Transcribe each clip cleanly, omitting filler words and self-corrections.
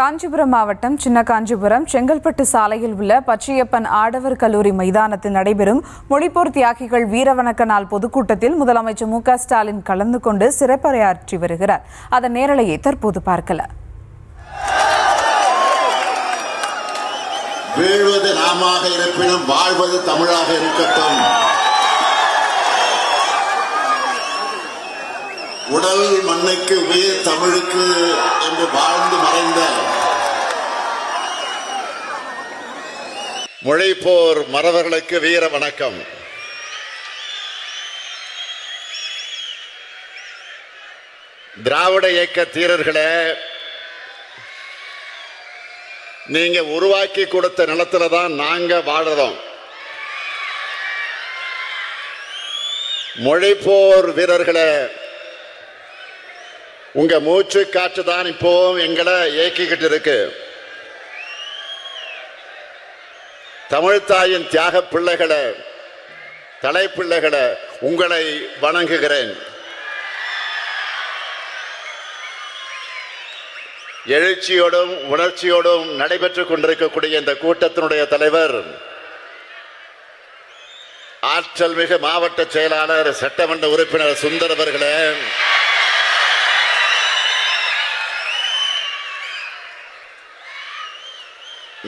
காஞ்சிபுரம் மாவட்டம் சின்ன காஞ்சிபுரம் செங்கல்பட்டு சாலையில் உள்ள பச்சையப்பன் ஆடவர் கல்லூரி மைதானத்தில் நடைபெறும் மொழிப்போர் தியாகிகள் வீரவணக்க நாள் பொதுக்கூட்டத்தில் முதலமைச்சர் மு.க. ஸ்டாலின் கலந்து கொண்டு சிறப்புரையாற்றி வருகிறார். அதன் நேரலையை தற்போது பார்க்கலாம். வீழ்வது நாமாக இருப்பினும் வாழ்வது தமிழாக இருக்கட்டும். உடல் மண்ணுக்கு உயிர் தமிழுக்கு என்று வாழ்ந்து மறைந்த மொழிப்போர் மறவர்களுக்கு வீர வணக்கம். திராவிட இயக்க தீரர்களே, நீங்க உருவாக்கி கொடுத்த நிலத்துல தான் நாங்க வாழறோம். மொழிப்போர் வீரர்களே, உங்க மூச்சு காற்று தான் இப்போ எங்களை இயக்கிக்கிட்டு இருக்கு. தமிழ்தாயின் தியாக பிள்ளைகளை, தலைப்பிள்ளைகளை உங்களை வணங்குகிறேன். எழுச்சியோடும் உணர்ச்சியோடும் நடைபெற்றுக் கொண்டிருக்கக்கூடிய இந்த கூட்டத்தினுடைய தலைவர், ஆற்றல் மிகு மாவட்ட செயலாளர் சட்டமன்ற உறுப்பினர் சுந்தர் அவர்களே,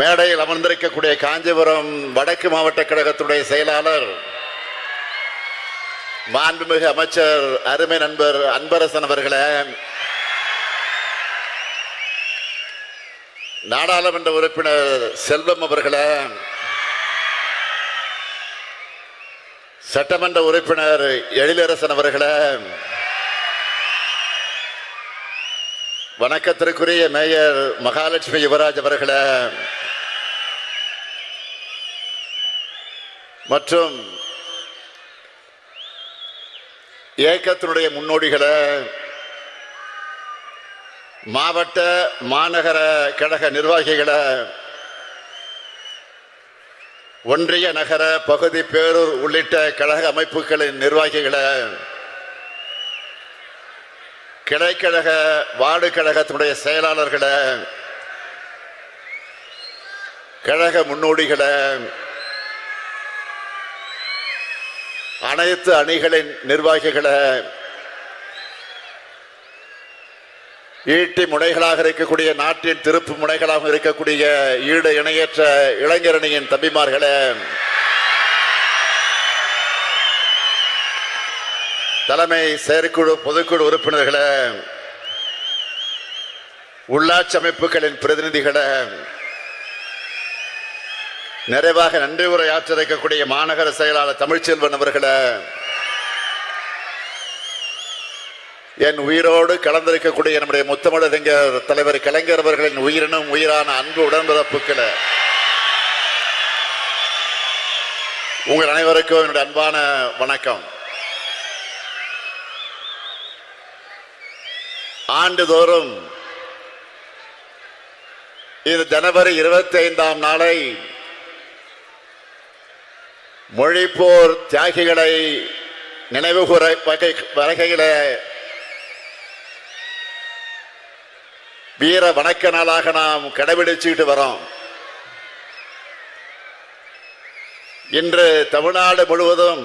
மேடையில் அமர்ந்திருக்கக்கூடிய காஞ்சிபுரம் வடக்கு மாவட்ட கழகத்துடைய செயலாளர் மாண்புமிகு அமைச்சர் அருமை நண்பர் அன்பரசன் அவர்களே, நாடாளுமன்ற உறுப்பினர் செல்வம் அவர்களே, சட்டமன்ற உறுப்பினர் எழிலரசன் அவர்களே, வணக்கத்திற்குரிய மேயர் மகாலட்சுமி யுவராஜ் அவர்களே, மற்றும் இயக்கத்தினுடைய முன்னோடிகளே, மாவட்ட மாநகர கழக நிர்வாகிகளே, ஒன்றிய நகர பகுதி பேரூர் உள்ளிட்ட கழக அமைப்புகளின் நிர்வாகிகளே, கிளைக்கழக வார்டு கழகத்தினுடைய செயலாளர்களே, கழக முன்னோடிகளே, அனைத்து அணிகளின் நிர்வாகிகளே, ஈட்டி முனைகளாக இருக்கக்கூடிய நாட்டின் திருப்பு முனைகளாக இருக்கக்கூடிய ஈடு இணையற்ற இளைஞரணியின் தம்பிமார்களே, தலைமை செயற்குழு பொதுக்குழு உறுப்பினர்களே, உள்ளாட்சி அமைப்புகளின் பிரதிநிதிகளே, நிறைவாக நன்றி உரையாற்ற இருக்கக்கூடிய மாநகர செயலாளர் தமிழ்ச்செல்வன் அவர்களே, என் உயிரோடு கலந்திருக்கக்கூடிய நம்முடைய முத்தமிழறிஞர் தலைவர் கலைஞர் அவர்களின் உயிரினும் உயிரான அன்பு உடன்பிறப்புக்களே, உங்கள் அனைவருக்கும் என்னுடைய அன்பான வணக்கம். ஆண்டுதோறும் இது ஜனவரி 25ஆம் நாளை மொழிப்போர் தியாகிகளை நினைவுகூர வகையில வீர வணக்க நாளாக நாம் கடைபிடிச்சுட்டு வரோம். இன்று தமிழ்நாடு முழுவதும்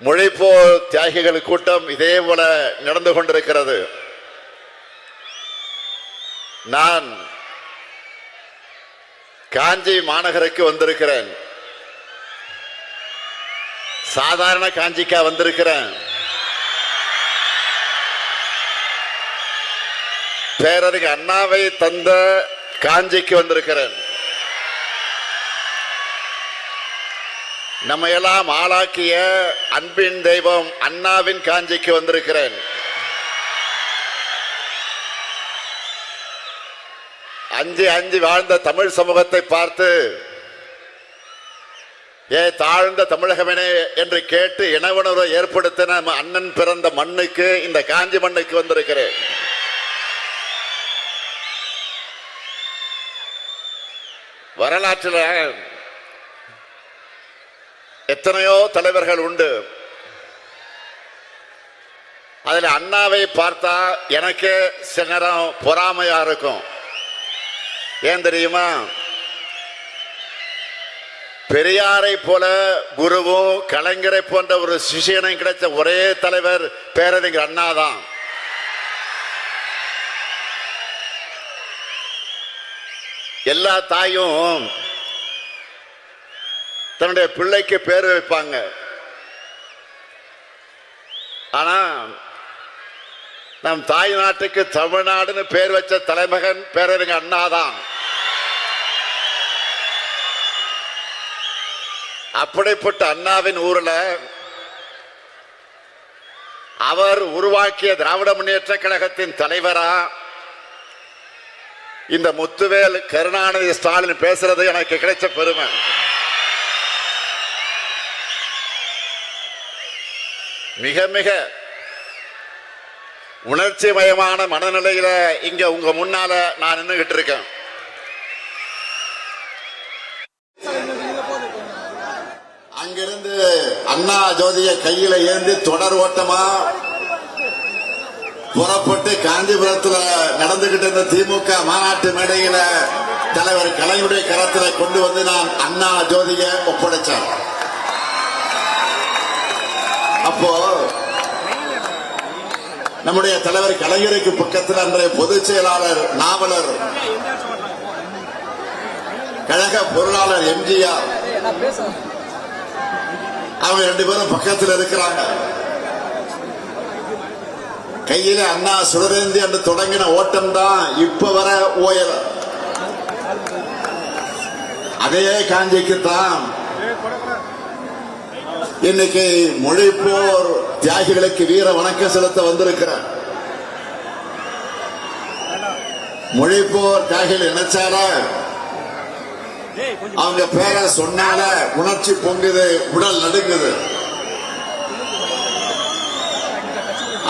மொழிப்போர் தியாகிகள் கூட்டம் இதே போல நடந்து கொண்டிருக்கிறது. நான் காஞ்சி மாநகருக்கு வந்திருக்கிறேன். சாதாரண காஞ்சிக்கா வந்திருக்கிறேன், பேரறிஞர் அண்ணாவை தந்த காஞ்சிக்கு வந்திருக்கிறேன். நம்ம எல்லாம் ஆளாக்கிய அன்பின் தெய்வம் அண்ணாவின் காஞ்சிக்கு வந்திருக்கிறேன். அஞ்சு வாழ்ந்த தமிழ் சமூகத்தை பார்த்து தாழ்ந்த தமிழகமே என்று கேட்டு இனவுணர்வை ஏற்படுத்தின அண்ணன் பிறந்த மண்ணுக்கு, இந்த காஞ்சி மண்ணுக்கு வந்திருக்கிறேன். வரலாற்றில் எத்தனையோ தலைவர்கள் உண்டு. அதில் அண்ணாவை பார்த்தா எனக்கு சில நேரம் பொறாமையா இருக்கும். ஏன் தெரியுமா? பெரியாரை போல குருவும் கலைஞரை போன்ற ஒரு சிஷியனும் கிடைச்ச ஒரே தலைவர் பேரறிஞர் அண்ணா தான். எல்லா தாயும் தன்னுடைய பிள்ளைக்கு பேர் வைப்பாங்க. ஆனா நம் தாய் நாட்டுக்கு தமிழ்நாடுன்னு பேர் வச்ச தலைமகன் பேரறிஞர் அண்ணா தான். அப்படிப்பட்ட அண்ணாவின் ஊர்ல அவர் உருவாக்கிய திராவிட முன்னேற்ற கழகத்தின் தலைவரா இந்த முத்துவேல் கருணாநிதி ஸ்டாலின் பேசுறது எனக்கு கிடைச்ச பெருமை. மிக மிக உணர்ச்சி மயமான மனநிலையில இங்க உங்க முன்னால நான் நின்றுகிட்டு இருக்கேன். அங்கிருந்து அண்ணா ஜோதியை கையில ஏந்தி தொடர் ஓட்டமா புறப்பட்டு காஞ்சிபுரத்துல நடந்துகிட்டு இருந்த திமுக மாநாட்டு மேடையில தலைவர் கலைஞருடைய கரத்துல கொண்டு வந்து நான் அண்ணா ஜோதியை ஒப்படைச்சேன். அப்போ நம்முடைய தலைவர் கலைஞருக்கு பக்கத்தில் அன்றைய பொதுச் செயலாளர் நாவலர் கழக பொருளாளர் எம்ஜிஆர் அவங்க 2 பேரும் பக்கத்தில் இருக்கிறாங்க. கையில அண்ணா சுடரேந்தி என்று தொடங்கின ஓட்டம் தான் இப்ப வர ஓயல. அதே காஞ்சிக்குத்தான் இன்னைக்கு மொழிப்போர் தியாகிகளுக்கு வீர வணக்கம் செலுத்த வந்திருக்கிறார். மொழிப்போர் தியாகிகள் நினைச்சால அவங்க பேரை சொன்னால உணர்ச்சி பொங்குது, உடல் நடுங்குது.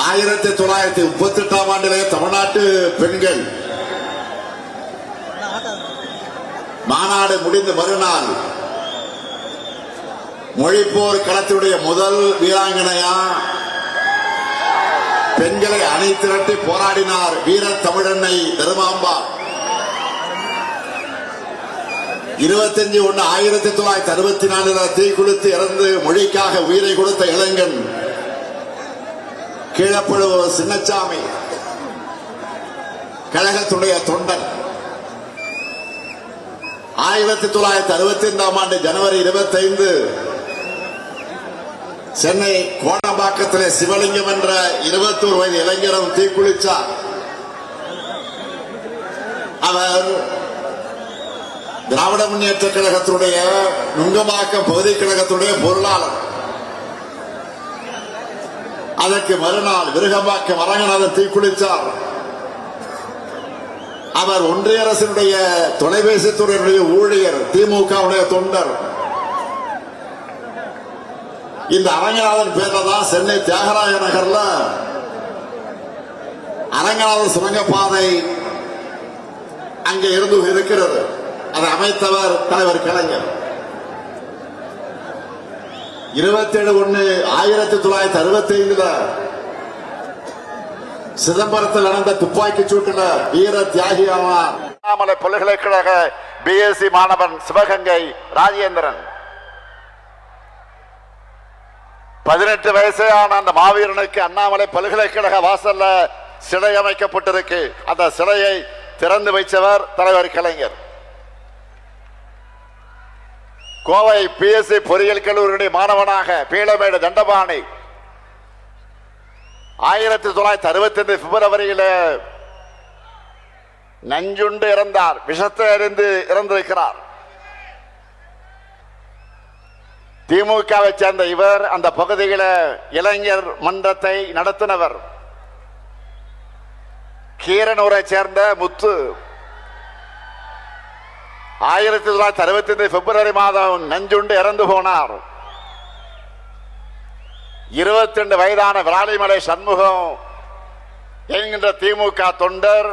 1938 ஆண்டிலே தமிழ்நாட்டு பெண்கள் மாநாடு முடிந்த மறுநாள் மொழிப்போர் களத்துடைய முதல் வீராங்கனையா பெண்களை அணி திரட்டி போராடினார் வீர தமிழன்னை தருமாம்பா. 25/1/1964 தீ குளித்து இறந்து மொழிக்காக உயிரை கொடுத்த இளைஞன் கீழப்படுவோர் சின்னச்சாமி கழகத்துடைய தொண்டன். 1965 ஆண்டு ஜனவரி 25 சென்னை கோணம்பாக்கத்திலே சிவலிங்கம் என்ற 21 வயது இளைஞரும் தீக்குளிச்சார். அவர் திராவிட முன்னேற்ற கழகத்துடைய நுங்கம்பாக்கம் பகுதி கழகத்துடைய பொருளாளர். அதற்கு மறுநாள் விருகம்பாக்கம் அரங்கநாதன் தீக்குளித்தார். அவர் ஒன்றிய அரசினுடைய தொலைபேசி துறையினுடைய ஊழியர், திமுகவுடைய தொண்டர். இந்த அரங்கநாதன் பேர்ல தான் சென்னை தியாகராய நகர்ல அரங்கநாதன் சுரங்கப்பாதை அங்கே இருந்து இருக்கிறது. அதை அமைத்தவர் தலைவர் கலைஞர். 27/1/1965 சிதம்பரத்தில் நடந்த துப்பாக்கி சூட்டில் வீர தியாகியானார். அண்ணாமலை பல்கலைக்கழக பிஎஸ்சி மாணவன் சிவகங்கை ராஜேந்திரன். 18 வயசான அந்த மாவீரனுக்கு அண்ணாமலை பல்கலைக்கழக வாசல்ல சிலை அமைக்கப்பட்டிருக்கு. அந்த சிலையை திறந்து வைத்தவர் தலைவர் கலைஞர். கோவை பிஎஸ்சி பொறியியல் கல்லூரியுடைய மாணவனாக பீளமேடு தண்டபாணி 1965 பிப்ரவரியில நஞ்சுண்டு இறந்தார். விஷத்தை அறிந்து இறந்திருக்கிறார். திமுகவை சேர்ந்த இவர் அந்த பகுதியில இளைஞர் மன்றத்தை நடத்தினவர். கீரனூரை சேர்ந்த முத்து 1965 பிப்ரவரி மாதம் நஞ்சுண்டு இறந்து போனார். 22 வயதான விராலிமலை சண்முகம் என்கின்ற திமுக தொண்டர்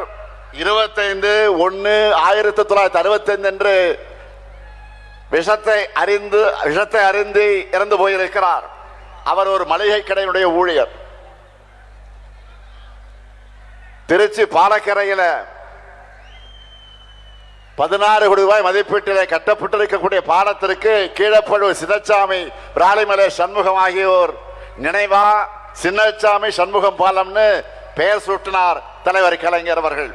25/1/1965 என்று விஷத்தை அறிந்து இறந்து போயிருக்கிறார். அவர் ஒரு மளிகை கடையினுடைய ஊழியர். திருச்சி பாலக்கரையில 16 கோடி ரூபாய் மதிப்பீட்டிலே கட்டப்பட்டிருக்கக்கூடிய பாலத்திற்கு கீழப்பழுவூர் சின்னசாமி விராலிமலை சண்முகம் ஆகியோர் நினைவா சின்னசாமி சண்முகம் பாலம்னு பெயர் சூட்டினார் தலைவர் கலைஞர் அவர்கள்.